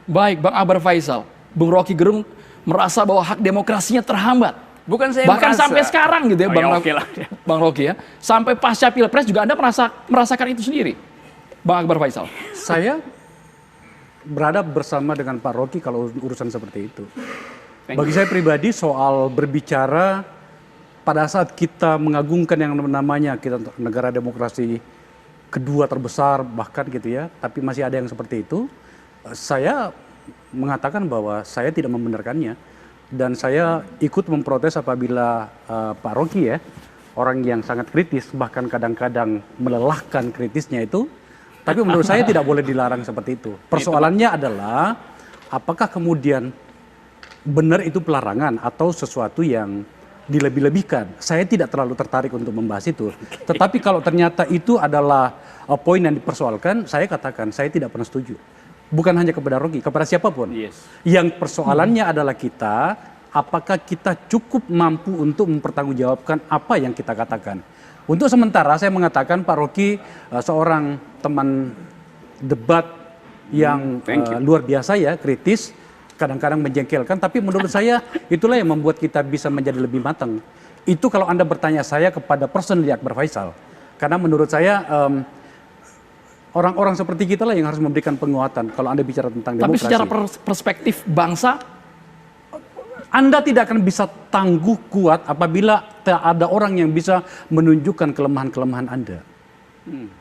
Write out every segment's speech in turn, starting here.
Baik, Bang Akbar Faisal, Bung Rocky Gerung merasa bahwa hak demokrasinya terhambat. Bukan saya Bahkan merasa. sampai sekarang gitu ya, Oh, Bang, ya, oke lah. Bang Rocky ya. Sampai pasca Pilpres juga Anda merasakan itu sendiri, Bang Akbar Faisal. Saya berada bersama dengan Pak Rocky kalau urusan seperti itu. Bagi saya pribadi soal berbicara pada saat kita mengagungkan yang namanya kita negara demokrasi kedua terbesar bahkan gitu ya, tapi masih ada yang seperti itu, saya mengatakan bahwa saya tidak membenarkannya dan saya ikut memprotes apabila Pak Rocky ya, orang yang sangat kritis bahkan kadang-kadang melelahkan kritisnya itu, tapi menurut saya tidak boleh dilarang seperti itu. Persoalannya adalah apakah kemudian benar itu pelarangan atau sesuatu yang dilebih-lebihkan. Saya tidak terlalu tertarik untuk membahas itu. Tetapi kalau ternyata itu adalah poin yang dipersoalkan, saya katakan saya tidak pernah setuju. Bukan hanya kepada Rocky, kepada siapapun. Yang persoalannya adalah kita, apakah kita cukup mampu untuk mempertanggungjawabkan apa yang kita katakan. Untuk sementara saya mengatakan Pak Rocky seorang teman debat yang luar biasa ya, kritis, kadang-kadang menjengkelkan, tapi menurut saya itulah yang membuat kita bisa menjadi lebih matang. Itu kalau Anda bertanya saya kepada personally Akbar Faisal. Karena menurut saya orang-orang seperti kita lah yang harus memberikan penguatan kalau Anda bicara tentang demokrasi. Tapi secara perspektif bangsa, Anda tidak akan bisa tangguh kuat apabila tak ada orang yang bisa menunjukkan kelemahan-kelemahan Anda.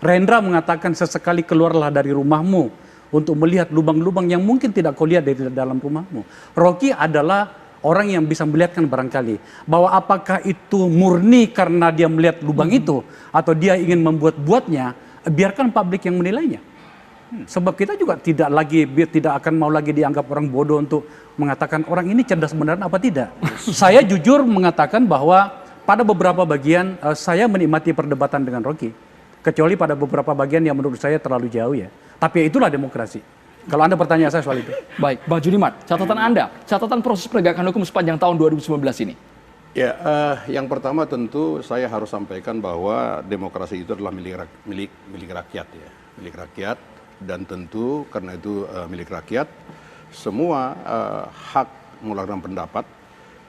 Rendra mengatakan sesekali keluarlah dari rumahmu untuk melihat lubang-lubang yang mungkin tidak kau lihat dari dalam rumahmu. Rocky adalah orang yang bisa melihatkan barangkali bahwa apakah itu murni karena dia melihat lubang itu atau dia ingin membuat-buatnya, biarkan publik yang menilainya. Sebab kita juga tidak akan mau lagi dianggap orang bodoh untuk mengatakan orang ini cerdas beneran apa tidak. Saya jujur mengatakan bahwa pada beberapa bagian saya menikmati perdebatan dengan Rocky. Kecuali pada beberapa bagian yang menurut saya terlalu jauh ya. Tapi itulah demokrasi. Kalau Anda bertanya saya soal itu. Baik, Bang Junimat, catatan Anda, catatan proses penegakan hukum sepanjang tahun 2019 ini. Ya, yang pertama tentu saya harus sampaikan bahwa demokrasi itu adalah milik rakyat ya, milik rakyat, dan tentu karena itu milik rakyat, semua hak mengulangkan pendapat,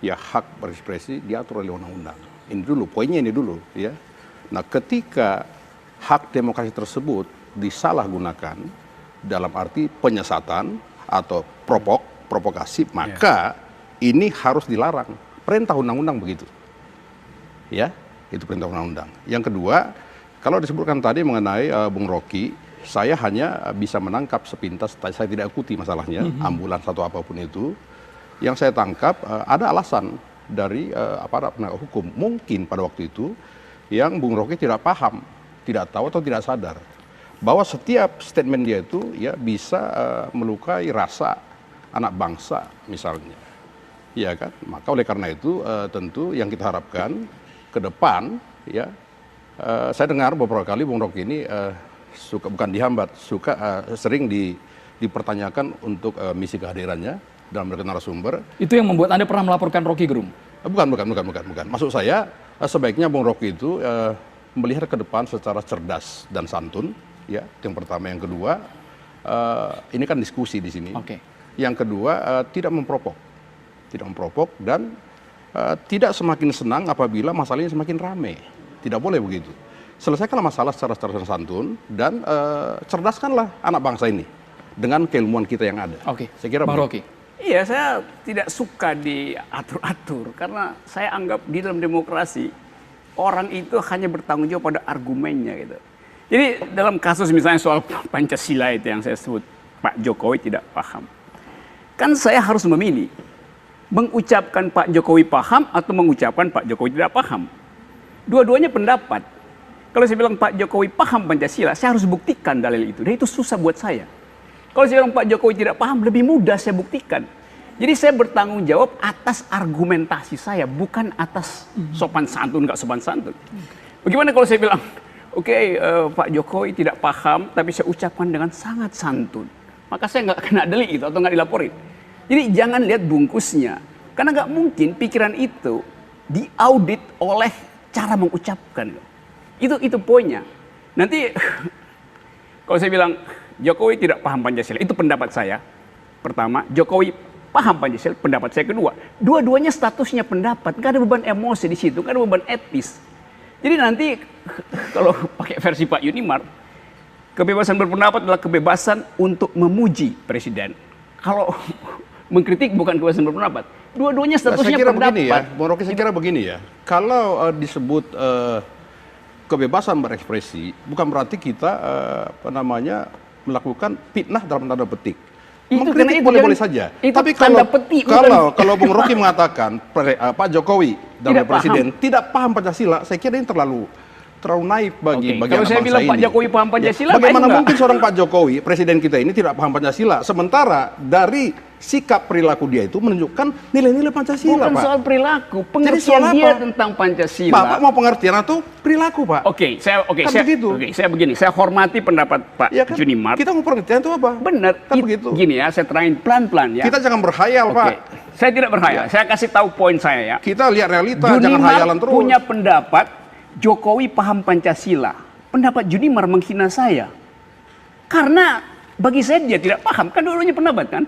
ya hak berekspresi diatur oleh undang-undang. Ini dulu, poinnya ini dulu ya. Nah, ketika hak demokrasi tersebut disalahgunakan dalam arti penyesatan atau provokasi, maka ini harus dilarang. Perintah undang-undang begitu. Ya, itu perintah undang-undang. Yang kedua, kalau disebutkan tadi mengenai Bung Rocky, saya hanya bisa menangkap sepintas, saya tidak ikuti masalahnya, ambulans atau apapun itu. Yang saya tangkap ada alasan dari aparat penegak hukum. Mungkin pada waktu itu yang Bung Rocky tidak paham, tidak tahu atau tidak sadar bahwa setiap statement dia itu ya bisa melukai rasa anak bangsa misalnya, ya kan? Maka oleh karena itu tentu yang kita harapkan ke depan ya, saya dengar beberapa kali Bung Rocky ini suka bukan dihambat, sering dipertanyakan untuk misi kehadirannya dalam berbagai narasumber. Itu yang membuat Anda pernah melaporkan Rocky Gerung? Bukan. Maksud saya sebaiknya Bung Rocky itu melihat ke depan secara cerdas dan santun, ya. Yang pertama, yang kedua, ini kan diskusi di sini. Yang kedua, tidak memprovok dan tidak semakin senang apabila masalahnya semakin ramai. Tidak boleh begitu. Selesaikanlah masalah secara cerdas dan santun dan cerdaskanlah anak bangsa ini dengan keilmuan kita yang ada. Saya kira Bang Rocky. Iya, saya tidak suka diatur-atur karena saya anggap di dalam demokrasi orang itu hanya bertanggung jawab pada argumennya gitu. Jadi dalam kasus misalnya soal Pancasila itu yang saya sebut Pak Jokowi tidak paham. Kan saya harus memilih mengucapkan Pak Jokowi paham atau mengucapkan Pak Jokowi tidak paham. Dua-duanya pendapat. Kalau saya bilang Pak Jokowi paham Pancasila, saya harus buktikan dalil itu. Dan itu susah buat saya. Kalau saya bilang Pak Jokowi tidak paham, lebih mudah saya buktikan. Jadi saya bertanggung jawab atas argumentasi saya, bukan atas sopan santun, nggak sopan santun. Bagaimana kalau saya bilang, oke, Pak Jokowi tidak paham, tapi saya ucapkan dengan sangat santun. Maka saya nggak kena delik itu atau nggak dilaporin. Jadi jangan lihat bungkusnya. Karena nggak mungkin pikiran itu diaudit oleh cara mengucapkan. Itu poinnya. Nanti kalau saya bilang Jokowi tidak paham Pancasila, itu pendapat saya. pertama, Jokowi paham Pancasila, pendapat saya kedua. Dua-duanya statusnya pendapat, nggak ada beban emosi di situ, nggak ada beban etis. Jadi nanti kalau pakai versi Pak Yunimar, kebebasan berpendapat adalah kebebasan untuk memuji presiden. Kalau mengkritik bukan kebebasan berpendapat. Dua-duanya statusnya saya kira pendapat. begini ya, Bung Rocky, saya kira begini ya. Kalau disebut kebebasan berekspresi, bukan berarti kita melakukan fitnah dalam tanda petik. Itu Mengkritik karena boleh-boleh saja. itu Tapi tanda petik, kalau Bung Rocky mengatakan Pak Jokowi dalam Tidak presiden tidak paham Pancasila, saya kira ini terlalu naif bagi Oke, anak kalau saya bangsa bilang Pak ini. Jokowi paham Pancasila, Ya, bagaimana baik nggak? mungkin seorang Pak Jokowi, presiden kita ini tidak paham Pancasila, sementara dari sikap perilaku dia itu menunjukkan nilai-nilai Pancasila, Bukan Pak. soal perilaku, soal pengertian apa? dia tentang Pancasila. Bapak mau pengertian atau perilaku, Pak? Saya begini, saya hormati pendapat Pak Ya kan? Junimar. Kita mau pengertian itu apa? Benar, Kan begitu. Gini ya, saya terangin pelan-pelan ya. Kita jangan berhayal, Oke, Pak. saya tidak berhayal. Saya kasih tahu poin saya ya. Kita lihat realita, jangan Junimar hayalan terus. punya pendapat Jokowi paham Pancasila. Pendapat Junimar menghina saya. Karena bagi saya dia tidak paham, kan dua-duanya pendapat kan.